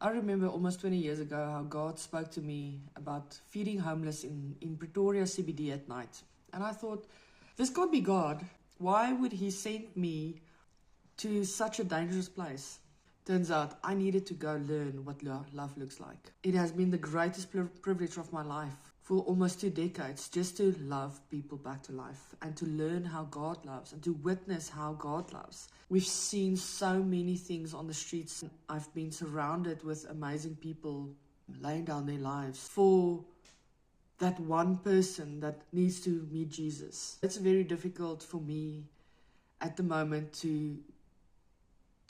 I remember almost 20 years ago how God spoke to me about feeding homeless in Pretoria CBD at night. And I thought, this can't be God. Why would He send me to such a dangerous place? Turns out I needed to go learn what love looks like. It has been the greatest privilege of my life for almost 2 decades, just to love people back to life and to learn how God loves and to witness how God loves. We've seen so many things on the streets. I've been surrounded with amazing people laying down their lives for that one person that needs to meet Jesus. It's very difficult for me at the moment to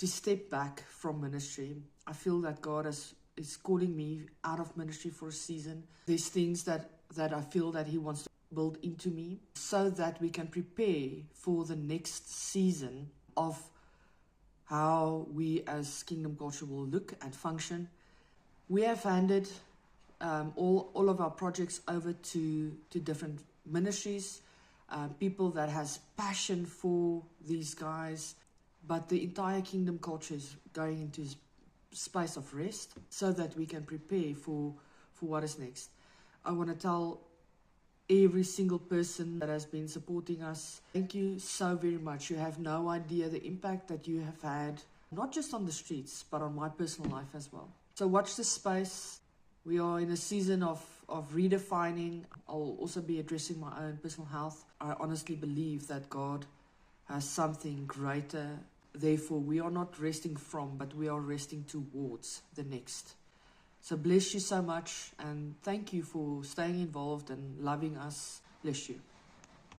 step back from ministry. I feel that God is calling me out of ministry for a season. There's things that I feel that He wants to build into me so that we can prepare for the next season of how we as Kingdom Culture will look and function. We have handed all of our projects over to different ministries, people that has passion for these guys, but the entire Kingdom Culture is going into space of rest so that we can prepare for what is next. I want to tell every single person that has been supporting us, thank you so very much. You have no idea the impact that you have had, not just on the streets, but on my personal life as well. So watch this space. We are in a season of redefining. I'll also be addressing my own personal health. I honestly believe that God has something greater. Therefore, we are not resting from, but we are resting towards the next. So bless you so much, and thank you for staying involved and loving us. Bless you.